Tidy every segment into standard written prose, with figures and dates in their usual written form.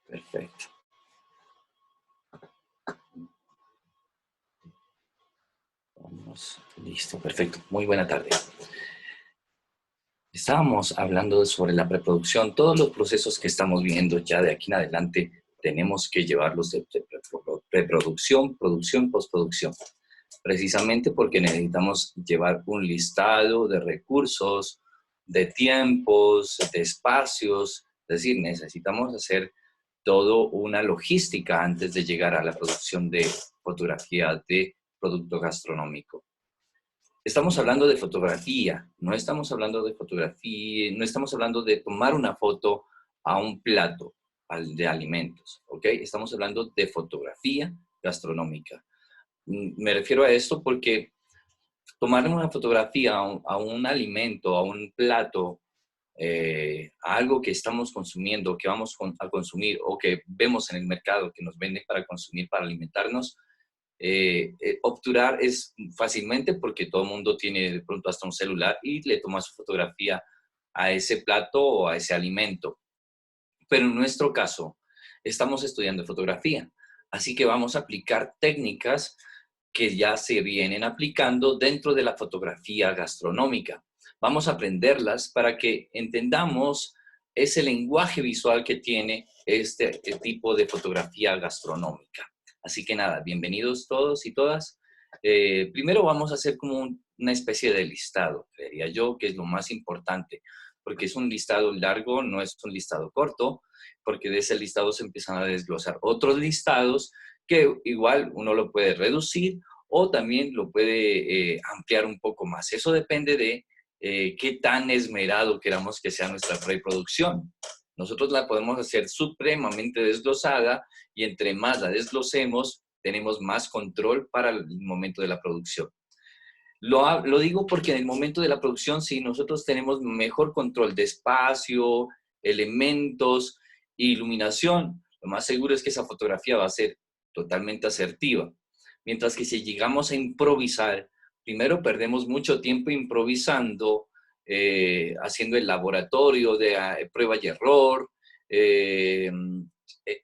Perfecto. Vamos, listo, perfecto. Muy buena tarde. Estábamos hablando sobre la preproducción. Todos los procesos que estamos viendo ya de aquí en adelante tenemos que llevarlos de preproducción, producción, postproducción. Precisamente porque necesitamos llevar un listado de recursos, de tiempos, de espacios. Es decir, necesitamos hacer todo una logística antes de llegar a la producción de fotografía de producto gastronómico. Estamos hablando de fotografía, no estamos hablando de fotografía, no estamos hablando de tomar una foto a un plato de alimentos, ¿ok? Estamos hablando de fotografía gastronómica. Me refiero a esto porque tomar una fotografía a un alimento, a un plato, a algo que estamos consumiendo, que vamos a consumir o que vemos en el mercado que nos venden para consumir, para alimentarnos, obturar es fácilmente porque todo el mundo tiene de pronto hasta un celular y le toma su fotografía a ese plato o a ese alimento. Pero en nuestro caso, estamos estudiando fotografía, así que vamos a aplicar técnicas que ya se vienen aplicando dentro de la fotografía gastronómica. Vamos a aprenderlas para que entendamos ese lenguaje visual que tiene este tipo de fotografía gastronómica. Así que nada, bienvenidos todos y todas. Primero vamos a hacer como una especie de listado, creería yo, que es lo más importante, porque es un listado largo, no es un listado corto, porque de ese listado se empiezan a desglosar otros listados que igual uno lo puede reducir o también lo puede ampliar un poco más. Eso depende de qué tan esmerado queramos que sea nuestra preproducción. Nosotros la podemos hacer supremamente desglosada y entre más la desglosemos, tenemos más control para el momento de la producción. Lo digo porque en el momento de la producción, si nosotros tenemos mejor control de espacio, elementos, iluminación, lo más seguro es que esa fotografía va a ser totalmente asertiva. Mientras que si llegamos a improvisar, primero perdemos mucho tiempo improvisando, haciendo el laboratorio de prueba y error,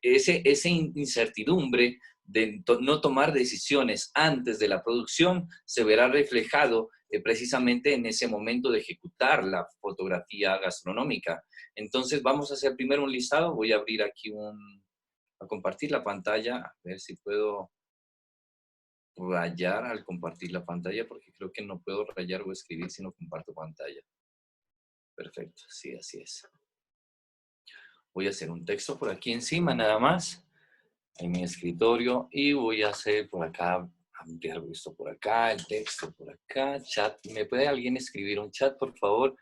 esa incertidumbre de no tomar decisiones antes de la producción se verá reflejado precisamente en ese momento de ejecutar la fotografía gastronómica. Entonces vamos a hacer primero un listado. Voy a abrir aquí a compartir la pantalla, a ver si puedo rayar al compartir la pantalla, porque creo que no puedo rayar o escribir si no comparto pantalla. Perfecto, sí, así es. Voy a hacer un texto por aquí encima nada más, en mi escritorio, y voy a hacer por acá, ampliar esto por acá, el texto por acá, chat. ¿Me puede alguien escribir un chat, por favor,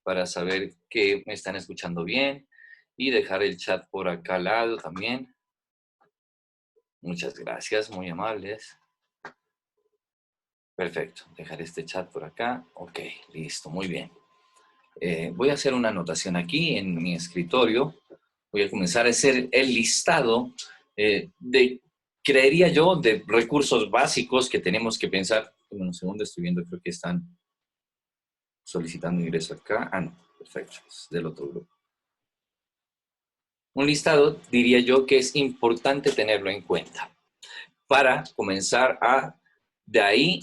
para saber que me están escuchando bien? Y dejar el chat por acá al lado también. Muchas gracias, muy amables. Perfecto, dejar este chat por acá. Ok, listo, muy bien. Voy a hacer una anotación aquí en mi escritorio. Voy a comenzar a hacer el listado creería yo, de recursos básicos que tenemos que pensar. En un segundo estoy viendo, creo que están solicitando ingreso acá. Ah, no, perfecto, es del otro grupo. Un listado, diría yo, que es importante tenerlo en cuenta para comenzar a, de ahí,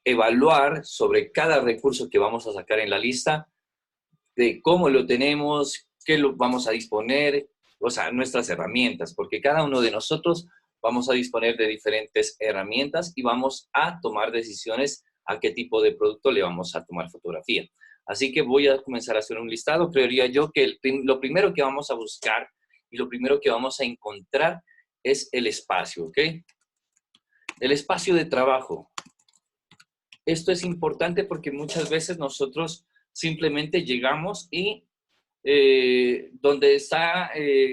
evaluar sobre cada recurso que vamos a sacar en la lista, de cómo lo tenemos, qué lo vamos a disponer, o sea, nuestras herramientas, porque cada uno de nosotros vamos a disponer de diferentes herramientas y vamos a tomar decisiones a qué tipo de producto le vamos a tomar fotografía. Así que voy a comenzar a hacer un listado. Creería yo que lo primero que vamos a buscar y lo primero que vamos a encontrar es el espacio, ¿ok? El espacio de trabajo. Esto es importante porque muchas veces nosotros simplemente llegamos y donde está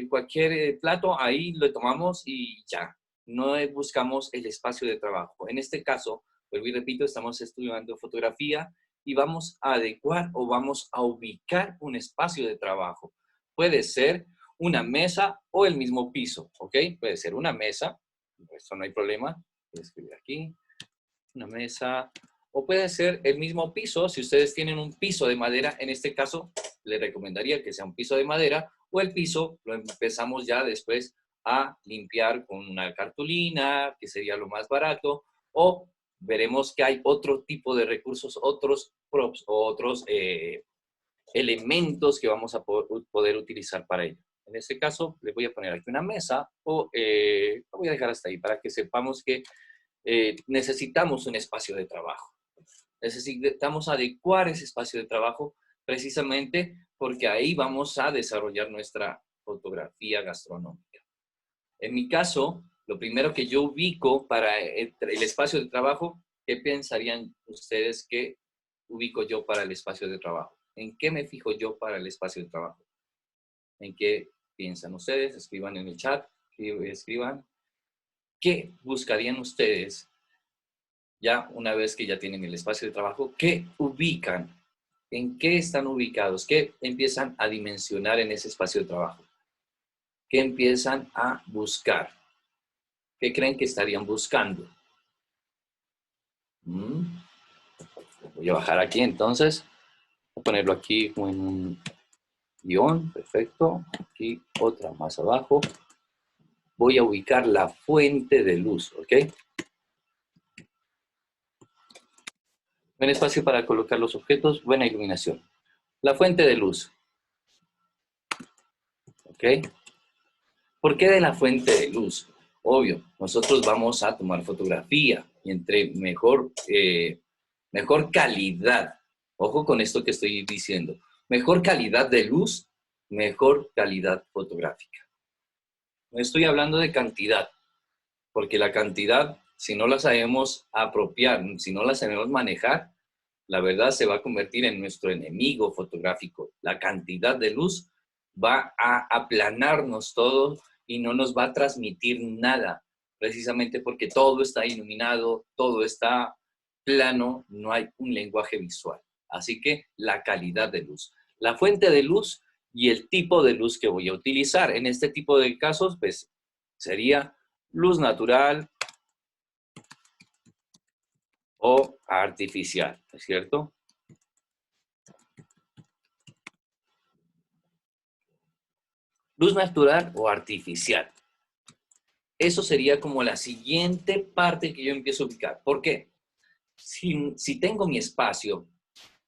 cualquier plato, ahí lo tomamos y ya. No buscamos el espacio de trabajo. En este caso, vuelvo y repito, estamos estudiando fotografía y vamos a adecuar o vamos a ubicar un espacio de trabajo. Puede ser una mesa o el mismo piso, ¿ok? Puede ser una mesa, esto no hay problema. Voy a escribir aquí, una mesa, o puede ser el mismo piso, si ustedes tienen un piso de madera, en este caso le recomendaría que sea un piso de madera, o el piso lo empezamos ya después a limpiar con una cartulina, que sería lo más barato, o veremos que hay otro tipo de recursos, otros props o otros elementos que vamos a poder utilizar para ello. En este caso, les voy a poner aquí una mesa o lo voy a dejar hasta ahí para que sepamos que necesitamos un espacio de trabajo. Necesitamos adecuar ese espacio de trabajo precisamente porque ahí vamos a desarrollar nuestra fotografía gastronómica. En mi caso, lo primero que yo ubico para el espacio de trabajo, ¿qué pensarían ustedes que ubico yo para el espacio de trabajo? ¿En qué me fijo yo para el espacio de trabajo? ¿En qué piensan ustedes? Escriban en el chat, escriban. ¿Qué buscarían ustedes ya una vez que ya tienen el espacio de trabajo? ¿Qué ubican? ¿En qué están ubicados? ¿Qué empiezan a dimensionar en ese espacio de trabajo? ¿Qué empiezan a buscar? ¿Qué creen que estarían buscando? Voy a bajar aquí entonces. Voy a ponerlo aquí como en un guión. Perfecto. Aquí otra más abajo. Voy a ubicar la fuente de luz, ¿ok? Buen espacio para colocar los objetos, buena iluminación. La fuente de luz, ¿ok? ¿Por qué de la fuente de luz? Obvio, nosotros vamos a tomar fotografía y entre mejor calidad, ojo con esto que estoy diciendo, mejor calidad de luz, mejor calidad fotográfica. No estoy hablando de cantidad, porque la cantidad, si no la sabemos apropiar, si no la sabemos manejar, la verdad se va a convertir en nuestro enemigo fotográfico. La cantidad de luz va a aplanarnos todo y no nos va a transmitir nada, precisamente porque todo está iluminado, todo está plano, no hay un lenguaje visual. Así que la calidad de luz. La fuente de luz y el tipo de luz que voy a utilizar. En este tipo de casos, pues, sería luz natural o artificial, ¿es cierto? Luz natural o artificial. Eso sería como la siguiente parte que yo empiezo a ubicar. ¿Por qué? Si tengo mi espacio,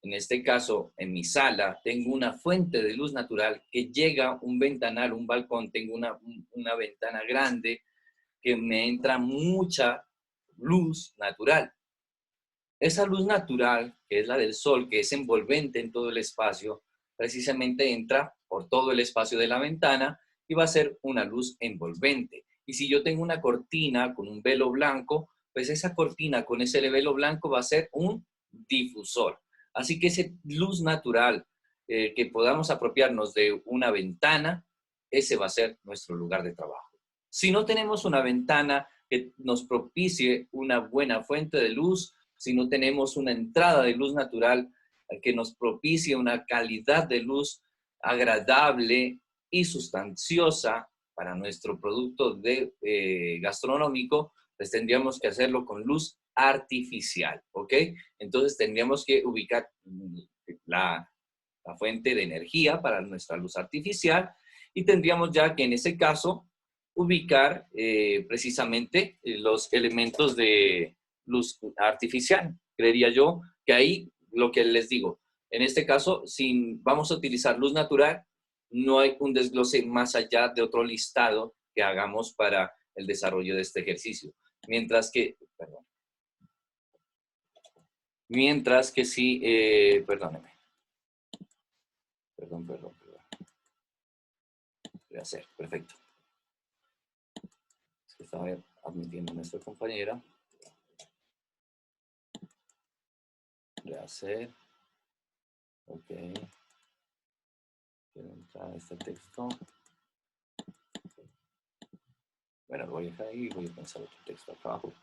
en este caso en mi sala, tengo una fuente de luz natural que llega un ventanal, un balcón, tengo una ventana grande que me entra mucha luz natural. Esa luz natural, que es la del sol, que es envolvente en todo el espacio, precisamente entra por todo el espacio de la ventana y va a ser una luz envolvente. Y si yo tengo una cortina con un velo blanco, pues esa cortina con ese velo blanco va a ser un difusor. Así que esa luz natural que podamos apropiarnos de una ventana, ese va a ser nuestro lugar de trabajo. Si no tenemos una ventana que nos propicie una buena fuente de luz, si no tenemos una entrada de luz natural que nos propicie una calidad de luz agradable y sustanciosa para nuestro producto gastronómico, pues tendríamos que hacerlo con luz artificial, ¿ok? Entonces tendríamos que ubicar la fuente de energía para nuestra luz artificial y tendríamos ya que en ese caso ubicar precisamente los elementos de luz artificial. Creería yo que ahí lo que les digo, en este caso, si vamos a utilizar luz natural, no hay un desglose más allá de otro listado que hagamos para el desarrollo de este ejercicio. Mientras que sí, perdóneme. Perdón. Voy a hacer, perfecto. Es que estaba admitiendo a nuestra compañera. Voy a hacer. Ok. Quiero entrar a este texto. Bueno, lo voy a dejar ahí y voy a pensar otro texto acá abajo.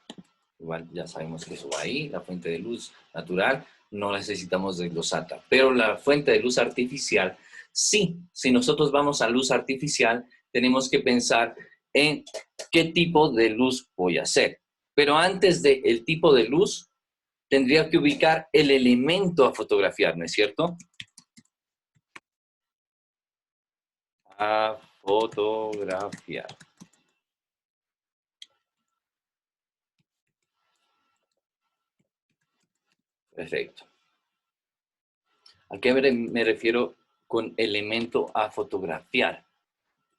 Igual ya sabemos que eso va ahí, la fuente de luz natural, no necesitamos desglosarla. Pero la fuente de luz artificial, sí, si nosotros vamos a luz artificial, tenemos que pensar en qué tipo de luz voy a hacer. Pero antes del tipo de luz, tendría que ubicar el elemento a fotografiar, ¿no es cierto? A fotografiar. Perfecto. ¿A qué me refiero con elemento a fotografiar?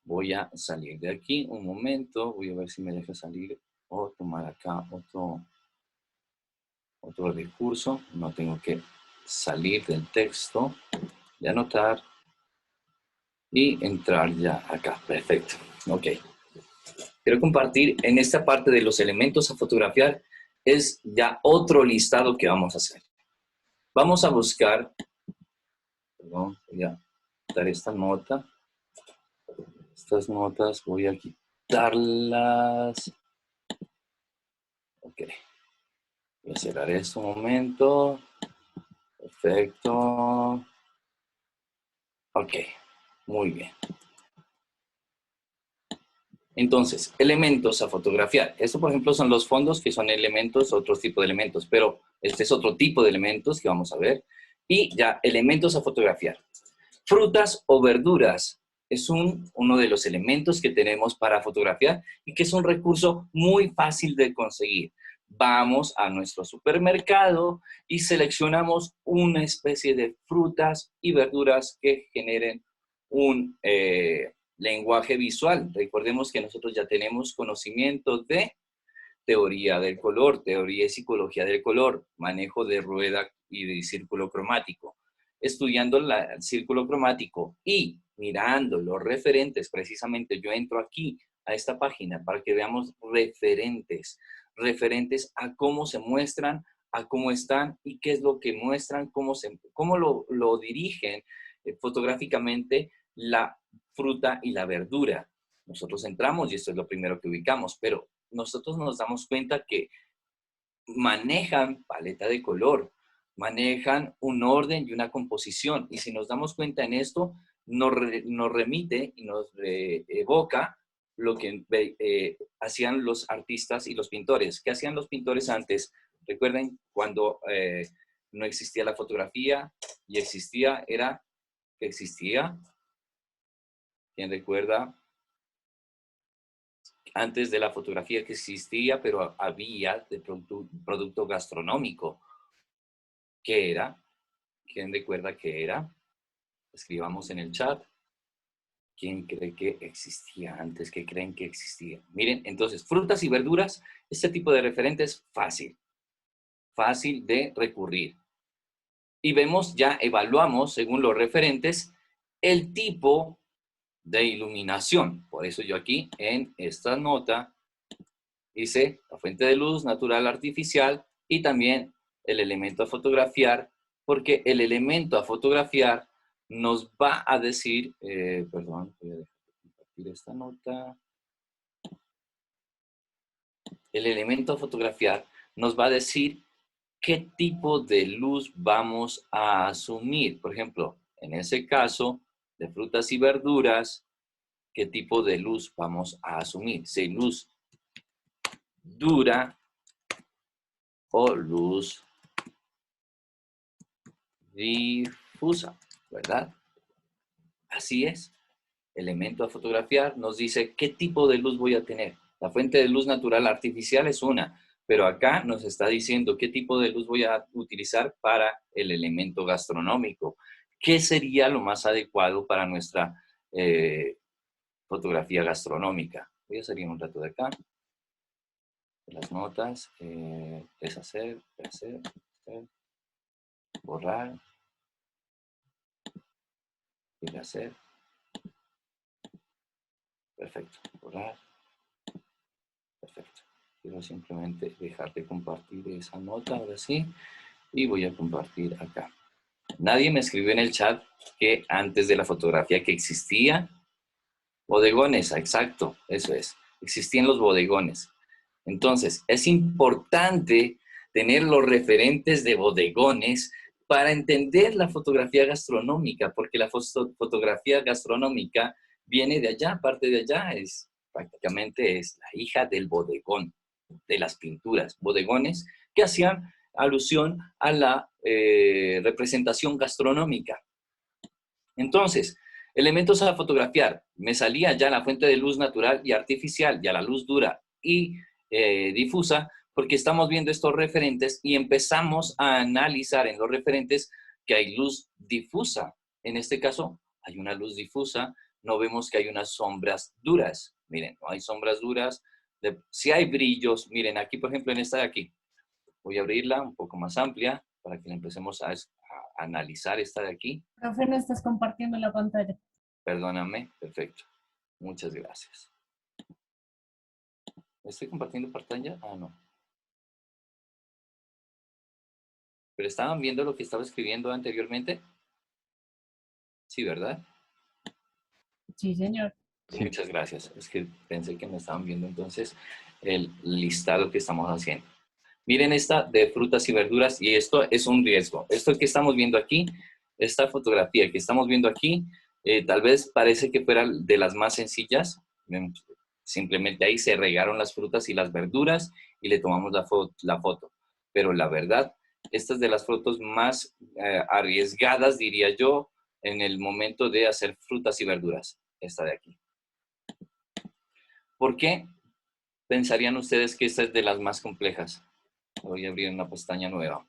Voy a salir de aquí un momento. Voy a ver si me deja salir o tomar acá otro recurso. No tengo que salir del texto, de anotar y entrar ya acá. Perfecto. Ok. Quiero compartir en esta parte de los elementos a fotografiar. Es ya otro listado que vamos a hacer. Vamos a buscar, perdón, voy a quitar esta nota. Estas notas voy a quitarlas. Ok. Voy a cerrar esto un momento. Perfecto. Ok. Muy bien. Entonces, elementos a fotografiar. Esto, por ejemplo, son los fondos, que son elementos, otro tipo de elementos, pero este es otro tipo de elementos que vamos a ver. Y ya, elementos a fotografiar. Frutas o verduras es uno de los elementos que tenemos para fotografiar y que es un recurso muy fácil de conseguir. Vamos a nuestro supermercado y seleccionamos una especie de frutas y verduras que generen un lenguaje visual. Recordemos que nosotros ya tenemos conocimiento de teoría del color, teoría y psicología del color, manejo de rueda y de círculo cromático. Estudiando el círculo cromático y mirando los referentes, precisamente yo entro aquí a esta página para que veamos referentes a cómo se muestran, a cómo están y qué es lo que muestran, cómo lo dirigen fotográficamente la fruta y la verdura. Nosotros entramos y esto es lo primero que ubicamos, pero nosotros nos damos cuenta que manejan paleta de color, manejan un orden y una composición. Y si nos damos cuenta en esto, nos remite y nos evoca lo que hacían los artistas y los pintores. ¿Qué hacían los pintores antes? Recuerden cuando no existía la fotografía y existía, ¿quién recuerda? Antes de la fotografía que existía, pero había de producto gastronómico. ¿Qué era? ¿Quién recuerda qué era? Escribamos en el chat. ¿Quién cree que existía antes? ¿Qué creen que existía? Miren, entonces, frutas y verduras, este tipo de referentes fácil de recurrir. Y vemos, ya evaluamos, según los referentes, el tipo de iluminación. Por eso yo aquí, en esta nota, dice la fuente de luz natural artificial y también el elemento a fotografiar, porque el elemento a fotografiar nos va a decir, perdón, voy a dejar de compartir esta nota. El elemento a fotografiar nos va a decir qué tipo de luz vamos a asumir. Por ejemplo, en ese caso de frutas y verduras, ¿qué tipo de luz vamos a asumir? Si luz dura o luz difusa, ¿verdad? Así es. Elemento a fotografiar nos dice qué tipo de luz voy a tener. La fuente de luz natural artificial es una, pero acá nos está diciendo qué tipo de luz voy a utilizar para el elemento gastronómico. ¿Qué sería lo más adecuado para nuestra fotografía gastronómica? Voy a salir un rato de acá, de las notas, deshacer, borrar, deshacer. Perfecto, borrar. Perfecto. Quiero simplemente dejar de compartir esa nota ahora sí y voy a compartir acá. Nadie me escribió en el chat que antes de la fotografía que existía bodegones, exacto, eso es. Existían los bodegones. Entonces, es importante tener los referentes de bodegones para entender la fotografía gastronómica, porque la fotografía gastronómica viene de allá, parte de allá, prácticamente es la hija del bodegón, de las pinturas, bodegones que hacían alusión a la representación gastronómica. Entonces, Elementos a fotografiar. Me salía ya la fuente de luz natural y artificial, ya la luz dura y difusa, porque estamos viendo estos referentes y empezamos a analizar en los referentes que hay luz difusa. En este caso, hay una luz difusa, no vemos que hay unas sombras duras. Miren, no hay sombras duras. Si hay brillos, miren, aquí, por ejemplo, en esta de aquí, voy a abrirla un poco más amplia para que la empecemos a analizar esta de aquí. Profe, no estás compartiendo la pantalla. Perdóname, perfecto. Muchas gracias. ¿Estoy compartiendo pantalla? Ah, no. ¿Pero estaban viendo lo que estaba escribiendo anteriormente? Sí, ¿verdad? Sí, señor. Sí. Muchas gracias. Es que pensé que me estaban viendo entonces el listado que estamos haciendo. Miren esta de frutas y verduras y esto es un riesgo. Esto que estamos viendo aquí, esta fotografía que estamos viendo aquí, tal vez parece que fuera de las más sencillas. Simplemente ahí se regaron las frutas y las verduras y le tomamos la foto. Pero la verdad, esta es de las fotos más arriesgadas, diría yo, en el momento de hacer frutas y verduras. Esta de aquí. ¿Por qué pensarían ustedes que esta es de las más complejas? Voy a abrir una pestaña nueva.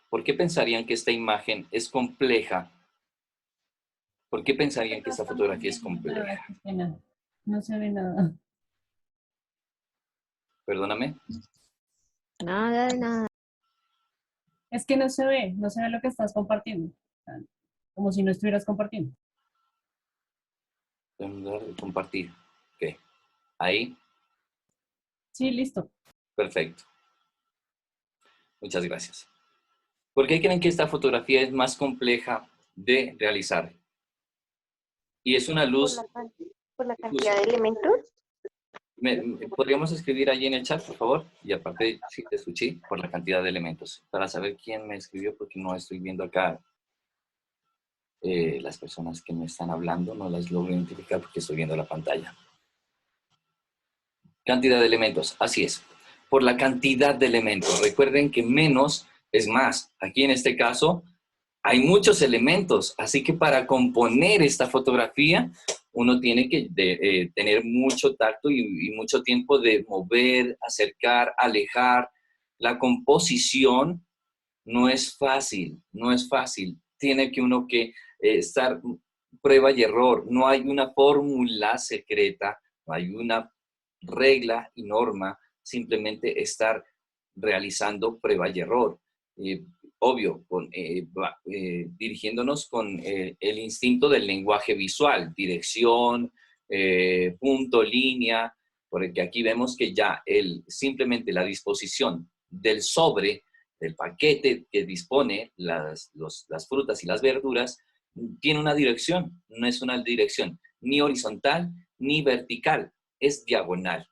¿Por qué pensarían que esta imagen es compleja? ¿Por qué pensarían que esta fotografía es compleja? No se ve nada. Perdóname. Nada, nada. Es que no se ve lo que estás compartiendo. Como si no estuvieras compartiendo. Compartir. Ok. Ahí. Sí, listo. Perfecto. Muchas gracias. ¿Por qué creen que esta fotografía es más compleja de realizar? Y es una luz... Por la cantidad de elementos. ¿Podríamos escribir allí en el chat, por favor? Y aparte, sí, te escuché por la cantidad de elementos. Para saber quién me escribió, porque no estoy viendo acá las personas que me están hablando, no las logro identificar porque estoy viendo la pantalla. Cantidad de elementos, así es. Por la cantidad de elementos. Recuerden que menos es más. Aquí en este caso hay muchos elementos, así que para componer esta fotografía uno tiene que tener mucho tacto y mucho tiempo de mover, acercar, alejar. La composición no es fácil, no es fácil. Tiene que uno que estar prueba y error. No hay una fórmula secreta, no hay una regla y norma, simplemente estar realizando prueba y error. Obvio, dirigiéndonos con el instinto del lenguaje visual, dirección, punto, línea, porque aquí vemos que ya simplemente la disposición del sobre, del paquete que dispone las frutas y las verduras, tiene una dirección, no es una dirección ni horizontal ni vertical, es diagonal.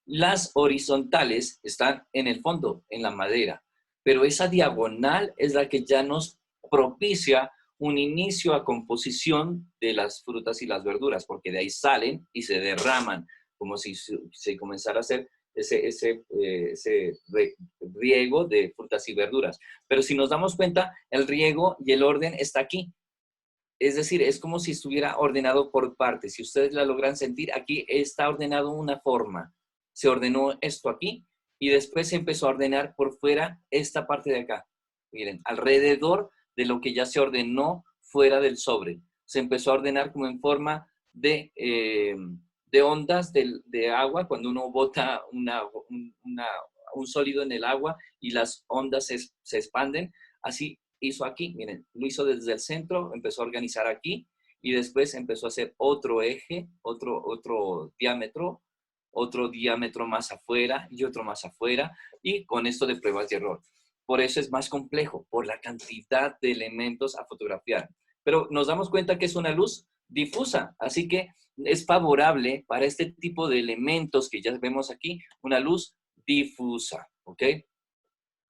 Las horizontales están en el fondo, en la madera, pero esa diagonal es la que ya nos propicia un inicio a composición de las frutas y las verduras, porque de ahí salen y se derraman, como si se comenzara a hacer ese riego de frutas y verduras. Pero si nos damos cuenta, el riego y el orden está aquí. Es decir, es como si estuviera ordenado por partes. Si ustedes la logran sentir, aquí está ordenado una forma. Se ordenó esto aquí y después se empezó a ordenar por fuera esta parte de acá. Miren, alrededor de lo que ya se ordenó fuera del sobre. Se empezó a ordenar como en forma de ondas de agua, cuando uno bota un sólido en el agua y las ondas se expanden. Así hizo aquí, miren, lo hizo desde el centro, empezó a organizar aquí y después empezó a hacer otro eje, otro diámetro más afuera y otro más afuera, y con esto de pruebas y error. Por eso es más complejo, por la cantidad de elementos a fotografiar. Pero nos damos cuenta que es una luz difusa, así que es favorable para este tipo de elementos que ya vemos aquí, una luz difusa, ¿ok?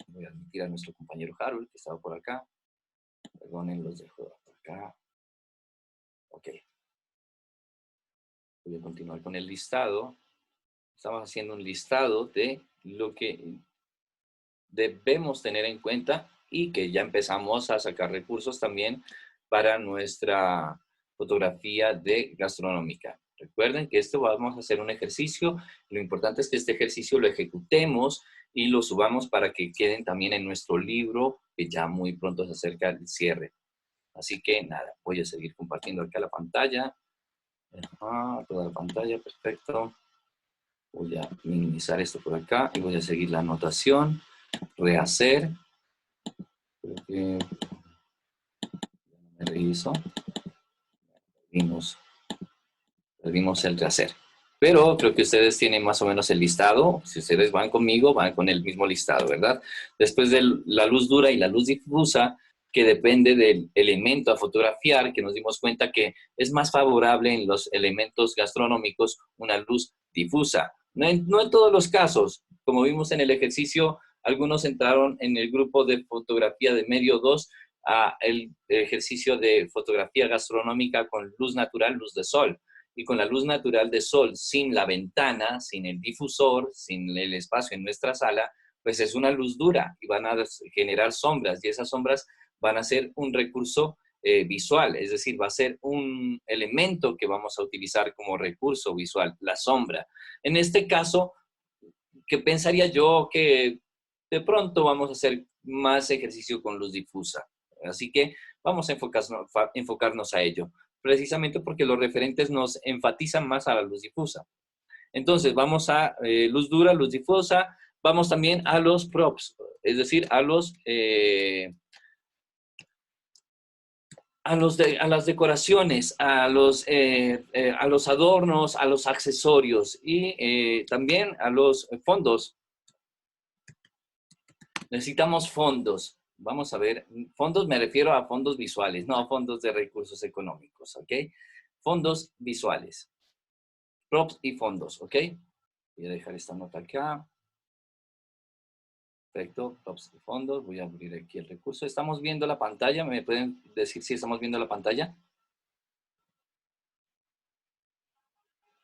Voy a admitir a nuestro compañero Harold, que estaba por acá. Perdonen, los dejo por acá. Ok. Voy a continuar con el listado. Estamos haciendo un listado de lo que debemos tener en cuenta y que ya empezamos a sacar recursos también para nuestra fotografía gastronómica. Recuerden que esto vamos a hacer un ejercicio. Lo importante es que este ejercicio lo ejecutemos y lo subamos para que queden también en nuestro libro, que ya muy pronto se acerca el cierre. Así que nada, voy a seguir compartiendo acá la pantalla. Toda la pantalla, perfecto. Voy a minimizar esto por acá y voy a seguir la anotación. Rehacer. Creo que ya no me reviso. Perdimos el rehacer. Pero creo que ustedes tienen más o menos el listado. Si ustedes van conmigo, van con el mismo listado, ¿verdad? Después de la luz dura y la luz difusa, que depende del elemento a fotografiar, que nos dimos cuenta que es más favorable en los elementos gastronómicos una luz difusa. No en todos los casos. Como vimos en el ejercicio, algunos entraron en el grupo de fotografía de medio 2 a el ejercicio de fotografía gastronómica con luz natural, luz de sol. Y con la luz natural de sol, sin la ventana, sin el difusor, sin el espacio en nuestra sala, pues es una luz dura y van a generar sombras, y esas sombras van a ser un recurso visual, es decir, va a ser un elemento que vamos a utilizar como recurso visual, la sombra. En este caso, ¿qué pensaría yo? Que de pronto vamos a hacer más ejercicio con luz difusa. Así que vamos a enfocarnos a ello, precisamente porque los referentes nos enfatizan más a la luz difusa. Entonces, vamos a luz dura, luz difusa, vamos también a los props, es decir, a las decoraciones, a los adornos, a los accesorios y también a los fondos. Necesitamos fondos. Vamos a ver, fondos me refiero a fondos visuales, no a fondos de recursos económicos, ¿ok? Fondos visuales. Props y fondos, ¿ok? Voy a dejar esta nota acá. Perfecto, props y fondos. Voy a abrir aquí el recurso. ¿Estamos viendo la pantalla? ¿Me pueden decir si estamos viendo la pantalla?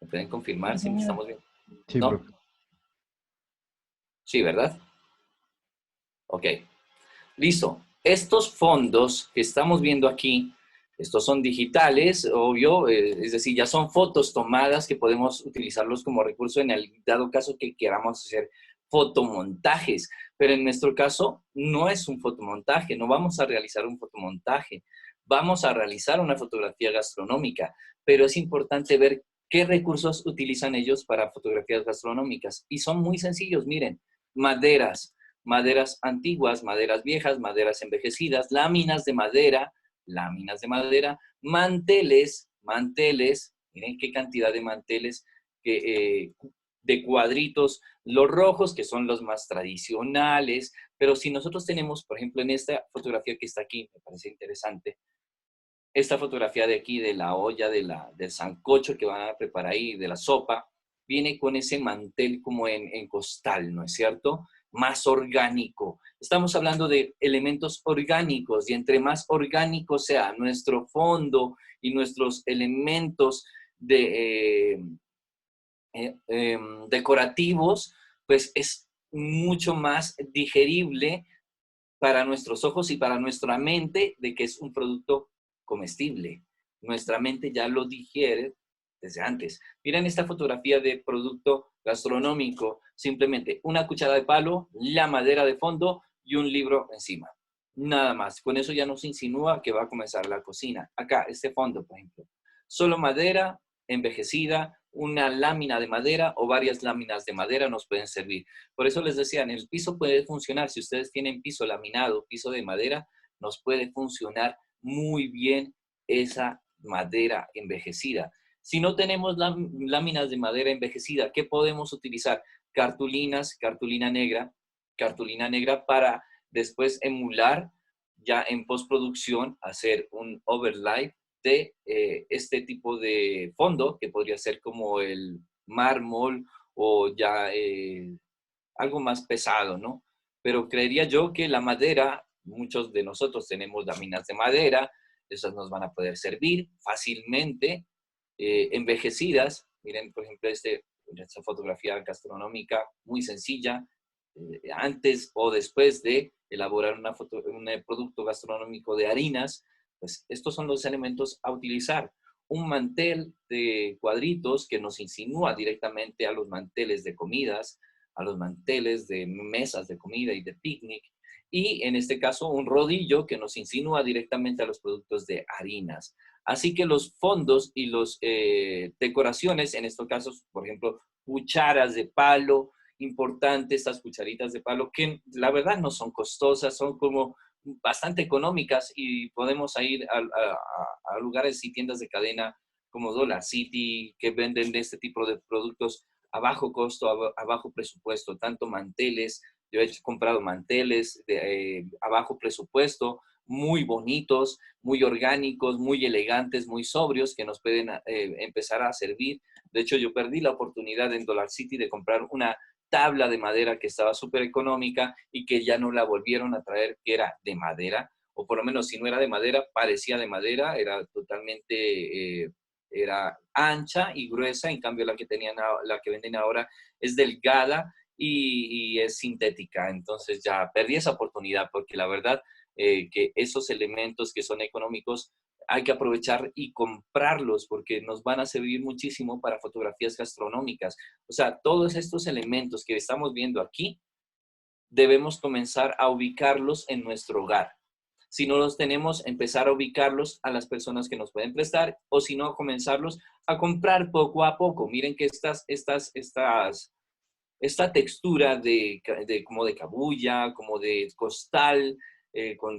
¿Me pueden confirmar si estamos viendo? Sí, ¿No? profe. Sí, ¿verdad? Ok. Listo. Estos fondos que estamos viendo aquí, estos son digitales, obvio, es decir, ya son fotos tomadas que podemos utilizarlos como recurso en el dado caso que queramos hacer fotomontajes. Pero en nuestro caso no es un fotomontaje, no vamos a realizar un fotomontaje, vamos a realizar una fotografía gastronómica, pero es importante ver qué recursos utilizan ellos para fotografías gastronómicas. Y son muy sencillos, miren, maderas antiguas, maderas viejas, maderas envejecidas, láminas de madera, manteles, miren qué cantidad de manteles de cuadritos, los rojos, que son los más tradicionales, pero si nosotros tenemos, por ejemplo, en esta fotografía que está aquí, me parece interesante, esta fotografía de aquí, de la olla, del sancocho que van a preparar ahí, de la sopa, viene con ese mantel como en costal, ¿no es cierto? Más orgánico. Estamos hablando de elementos orgánicos y entre más orgánico sea nuestro fondo y nuestros elementos decorativos, pues es mucho más digerible para nuestros ojos y para nuestra mente de que es un producto comestible. Nuestra mente ya lo digiere desde antes. Miren esta fotografía de producto gastronómico, simplemente una cuchara de palo, la madera de fondo y un libro encima. Nada más. Con eso ya nos insinúa que va a comenzar la cocina. Acá, este fondo, por ejemplo. Solo madera envejecida, una lámina de madera o varias láminas de madera nos pueden servir. Por eso les decía, en el piso puede funcionar. Si ustedes tienen piso laminado, piso de madera, nos puede funcionar muy bien esa madera envejecida. Si no tenemos láminas de madera envejecida, ¿qué podemos utilizar? Cartulina negra para después emular ya en postproducción, hacer un overlay de este tipo de fondo, que podría ser como el mármol o ya algo más pesado, ¿no? Pero creería yo que la madera, muchos de nosotros tenemos láminas de madera, esas nos van a poder servir fácilmente, envejecidas. Miren, por ejemplo, esta fotografía gastronómica muy sencilla, antes o después de elaborar un producto gastronómico de harinas, Pues estos son los elementos a utilizar. Un mantel de cuadritos que nos insinúa directamente a los manteles de comidas, a los manteles de mesas de comida y de picnic. Y en este caso, un rodillo que nos insinúa directamente a los productos de harinas. Así que los fondos y las decoraciones, en estos casos, por ejemplo, cucharas de palo, importante estas cucharitas de palo, que la verdad no son costosas, son como bastante económicas y podemos ir a lugares y tiendas de cadena como Dollar City, que venden este tipo de productos a bajo costo, a bajo presupuesto, tanto manteles. Yo he comprado manteles a bajo presupuesto, muy bonitos, muy orgánicos, muy elegantes, muy sobrios, que nos pueden empezar a servir. De hecho, yo perdí la oportunidad en Dollar City de comprar una tabla de madera que estaba súper económica y que ya no la volvieron a traer, que era de madera, o por lo menos si no era de madera, parecía de madera, era totalmente, era ancha y gruesa, en cambio la que venden ahora es delgada y es sintética. Entonces ya perdí esa oportunidad porque la verdad que esos elementos que son económicos hay que aprovechar y comprarlos porque nos van a servir muchísimo para fotografías gastronómicas. O sea, todos estos elementos que estamos viendo aquí, debemos comenzar a ubicarlos en nuestro hogar. Si no los tenemos, empezar a ubicarlos a las personas que nos pueden prestar o si no, comenzarlos a comprar poco a poco. Miren que esta textura como de cabuya, como de costal,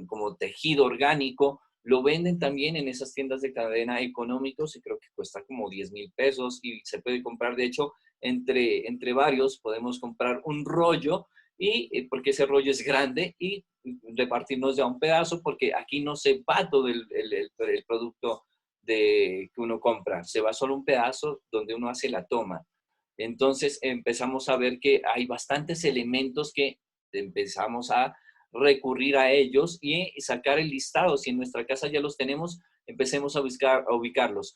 como tejido orgánico, lo venden también en esas tiendas de cadena económicos y creo que cuesta como 10,000 pesos y se puede comprar, de hecho, entre varios podemos comprar un rollo y porque ese rollo es grande y repartirnos ya un pedazo porque aquí no se va todo el producto que uno compra, se va solo un pedazo donde uno hace la toma. Entonces empezamos a ver que hay bastantes elementos que empezamos a recurrir a ellos y sacar el listado. Si en nuestra casa ya los tenemos, empecemos a ubicarlos.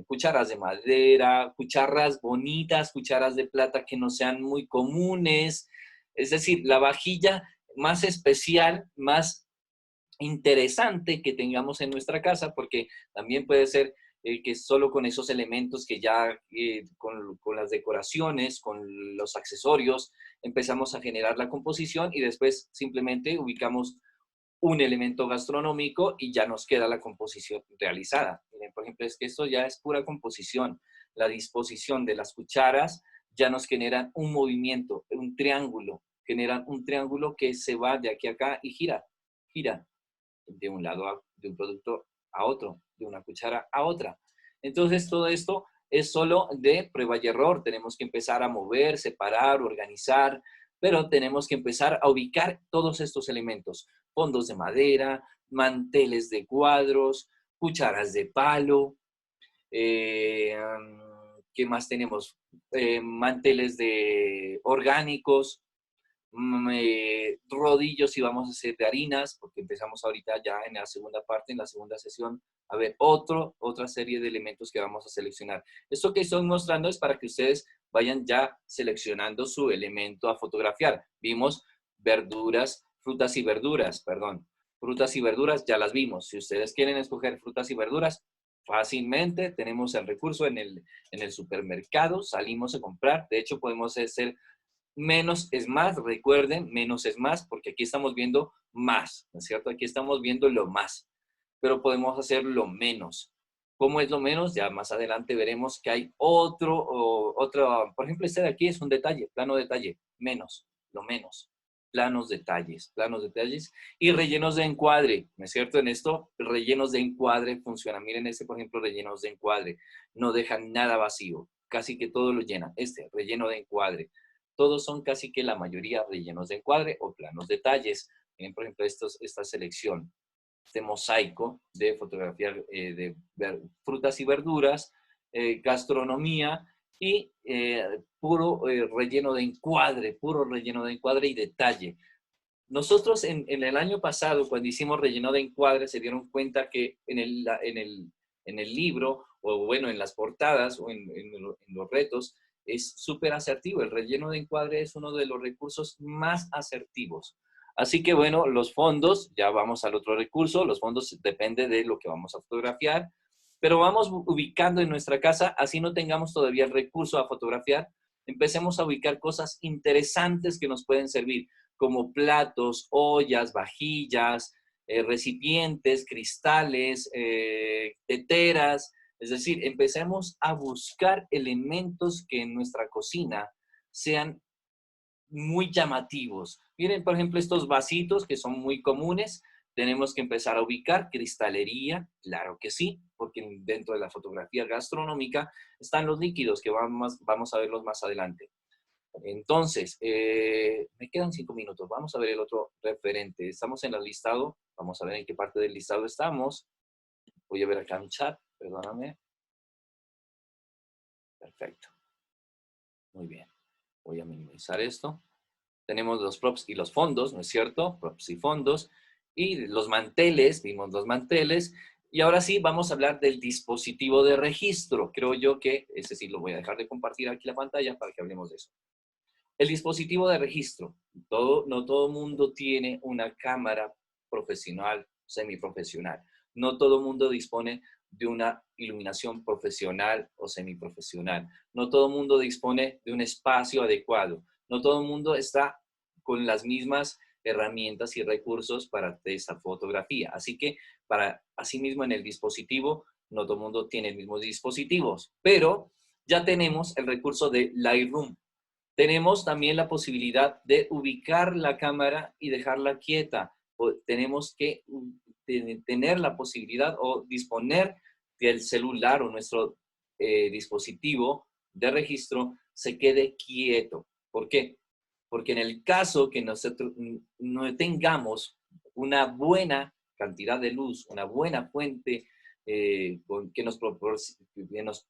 Cucharas de madera, cucharas bonitas, cucharas de plata que no sean muy comunes. Es decir, la vajilla más especial, más interesante que tengamos en nuestra casa, porque también puede ser que solo con esos elementos que ya, con las decoraciones, con los accesorios, empezamos a generar la composición y después simplemente ubicamos un elemento gastronómico y ya nos queda la composición realizada. Miren, por ejemplo, es que esto ya es pura composición. La disposición de las cucharas ya nos generan un movimiento, un triángulo, generan un triángulo que se va de aquí a acá y gira de un lado de un producto a otro, de una cuchara a otra. Entonces, todo esto es solo de prueba y error. Tenemos que empezar a mover, separar, organizar, pero tenemos que empezar a ubicar todos estos elementos. Fondos de madera, manteles de cuadros, cucharas de palo, eh, ¿qué más tenemos? Manteles de orgánicos, rodillos y vamos a hacer de harinas, porque empezamos ahorita ya en la segunda parte, en la segunda sesión, a ver otra serie de elementos que vamos a seleccionar. Esto que estoy mostrando es para que ustedes vayan ya seleccionando su elemento a fotografiar. Vimos verduras, frutas y verduras, perdón. Frutas y verduras ya las vimos. Si ustedes quieren escoger frutas y verduras, fácilmente tenemos el recurso en el supermercado, salimos a comprar. De hecho, podemos hacer menos es más, recuerden, menos es más, porque aquí estamos viendo más, ¿no es cierto? Aquí estamos viendo lo más, pero podemos hacer lo menos. ¿Cómo es lo menos? Ya más adelante veremos que hay otro, por ejemplo, este de aquí es un detalle, plano detalle, menos, lo menos. Planos detalles y rellenos de encuadre, ¿no es cierto? En esto, rellenos de encuadre funcionan. Miren este, por ejemplo, rellenos de encuadre. No dejan nada vacío, casi que todo lo llenan. Este, relleno de encuadre. Todos son casi que la mayoría rellenos de encuadre o planos detalles. Miren, por ejemplo, esta selección, este mosaico de fotografía frutas y verduras, gastronomía y puro relleno de encuadre y detalle. Nosotros en el año pasado, cuando hicimos relleno de encuadre, se dieron cuenta que en el libro, o bueno, en las portadas o en los retos, es súper asertivo. El relleno de encuadre es uno de los recursos más asertivos. Así que bueno, los fondos, ya vamos al otro recurso, los fondos depende de lo que vamos a fotografiar, pero vamos ubicando en nuestra casa, así no tengamos todavía el recurso a fotografiar, empecemos a ubicar cosas interesantes que nos pueden servir, como platos, ollas, vajillas, recipientes, cristales, teteras, es decir, empecemos a buscar elementos que en nuestra cocina sean muy llamativos. Miren, por ejemplo, estos vasitos que son muy comunes, tenemos que empezar a ubicar cristalería, claro que sí, porque dentro de la fotografía gastronómica están los líquidos que vamos a verlos más adelante. Entonces, me quedan 5 minutos. Vamos a ver el otro referente. Estamos en el listado. Vamos a ver en qué parte del listado estamos. Voy a ver acá en chat. Perdóname. Perfecto. Muy bien. Voy a minimizar esto. Tenemos los props y los fondos, ¿no es cierto? Props y fondos. Y los manteles, vimos los manteles. Y ahora sí, vamos a hablar del dispositivo de registro. Creo yo que ese sí lo voy a dejar de compartir aquí la pantalla para que hablemos de eso. El dispositivo de registro. No todo mundo tiene una cámara profesional, semiprofesional. No todo mundo dispone de una iluminación profesional o semiprofesional. No todo mundo dispone de un espacio adecuado. No todo el mundo está con las mismas herramientas y recursos para esta fotografía. Así que, asimismo, en el dispositivo, no todo el mundo tiene los mismos dispositivos, pero ya tenemos el recurso de Lightroom. Tenemos también la posibilidad de ubicar la cámara y dejarla quieta. Tenemos que tener la posibilidad o disponer del celular o nuestro dispositivo de registro se quede quieto. ¿Por qué? Porque en el caso que nosotros no tengamos una buena cantidad de luz, una buena fuente que nos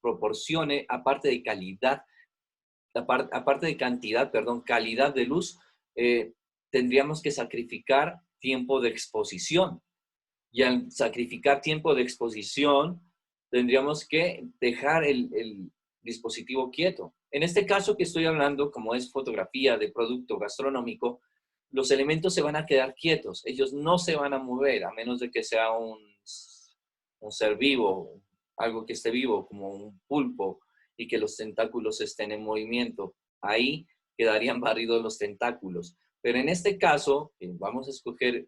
proporcione, aparte de calidad, aparte de cantidad, perdón, calidad de luz, tendríamos que sacrificar tiempo de exposición. Y al sacrificar tiempo de exposición, tendríamos que dejar el dispositivo quieto. En este caso que estoy hablando, como es fotografía de producto gastronómico, los elementos se van a quedar quietos. Ellos no se van a mover, a menos de que sea un ser vivo, algo que esté vivo, como un pulpo, y que los tentáculos estén en movimiento. Ahí quedarían barridos los tentáculos. Pero en este caso, vamos a escoger,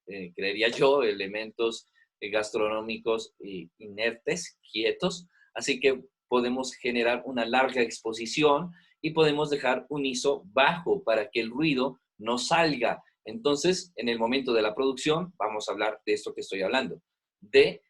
creería yo, elementos gastronómicos inertes, quietos. Así que podemos generar una larga exposición y podemos dejar un ISO bajo para que el ruido no salga. Entonces, en el momento de la producción, vamos a hablar de esto que estoy hablando, de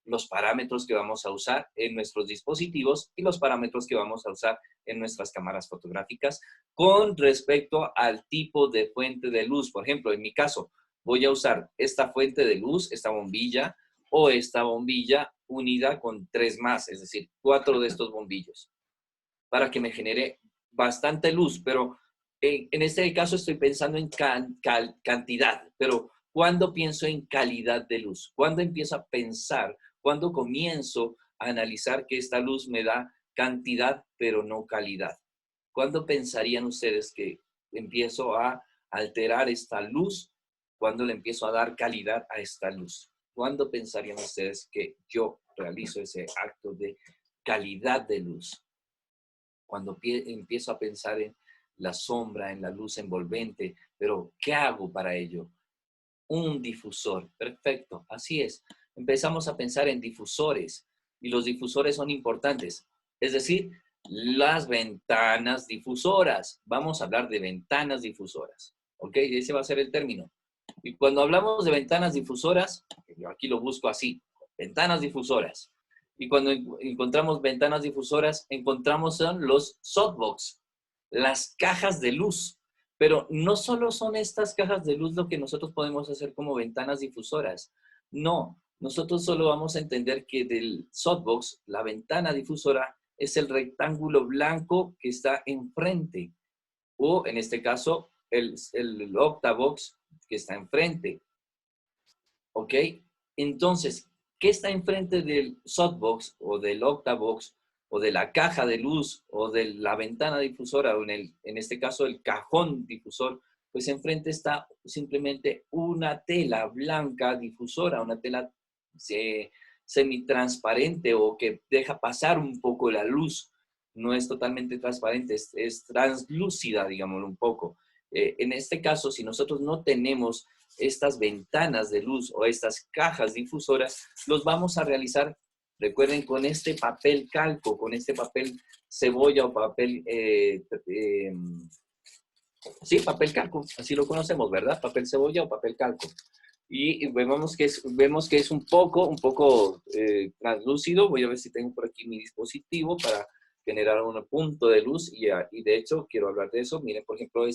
los parámetros que vamos a usar en nuestros dispositivos y los parámetros que vamos a usar en nuestras cámaras fotográficas con respecto al tipo de fuente de luz. Por ejemplo, en mi caso, voy a usar esta fuente de luz, esta bombilla, o esta bombilla unida con 3 más, es decir, 4 de estos bombillos, para que me genere bastante luz. Pero en este caso estoy pensando en cantidad, pero ¿cuándo pienso en calidad de luz? ¿Cuándo empiezo a pensar? ¿Cuándo comienzo a analizar que esta luz me da cantidad, pero no calidad? ¿Cuándo pensarían ustedes que empiezo a alterar esta luz? ¿Cuándo le empiezo a dar calidad a esta luz? ¿Cuándo pensarían ustedes que yo realizo ese acto de calidad de luz? Cuando empiezo a pensar en la sombra, en la luz envolvente, pero ¿qué hago para ello? Un difusor, perfecto, así es. Empezamos a pensar en difusores y los difusores son importantes, es decir, las ventanas difusoras. Vamos a hablar de ventanas difusoras, ¿ok? Ese va a ser el término. Y cuando hablamos de ventanas difusoras, yo aquí lo busco así, ventanas difusoras. Y cuando encontramos ventanas difusoras, encontramos son los softbox, las cajas de luz. Pero no solo son estas cajas de luz lo que nosotros podemos hacer como ventanas difusoras. No, nosotros solo vamos a entender que del softbox, la ventana difusora, es el rectángulo blanco que está enfrente. O en este caso, el octavox que está enfrente. ¿Ok? Entonces, ¿qué está enfrente del softbox o del octavox o de la caja de luz o de la ventana difusora o en este caso el cajón difusor? pues enfrente está simplemente una tela blanca difusora, una tela semitransparente o que deja pasar un poco la luz. No es totalmente transparente, es translúcida, digámoslo un poco. En este caso, si nosotros no tenemos estas ventanas de luz o estas cajas difusoras, los vamos a realizar, recuerden, con este papel calco, con este papel cebolla o papel, sí, papel calco, así lo conocemos, ¿verdad? Papel cebolla o papel calco. Y vemos que es un poco translúcido. Voy a ver si tengo por aquí mi dispositivo para generar un punto de luz y de hecho quiero hablar de eso. Miren, por ejemplo,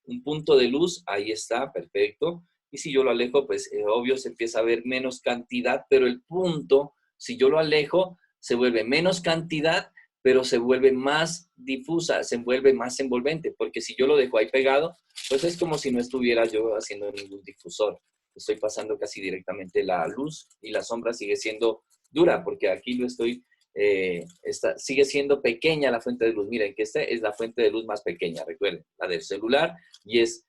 un punto de luz, ahí está, perfecto. Y si yo lo alejo, pues obvio se empieza a ver menos cantidad, pero el punto, si yo lo alejo, se vuelve menos cantidad, pero se vuelve más difusa, se vuelve más envolvente, porque si yo lo dejo ahí pegado, pues es como si no estuviera yo haciendo ningún difusor. Estoy pasando casi directamente la luz y la sombra sigue siendo dura, porque aquí lo estoy, sigue siendo pequeña la fuente de luz. Miren que esta es la fuente de luz más pequeña, recuerden, la del celular, y es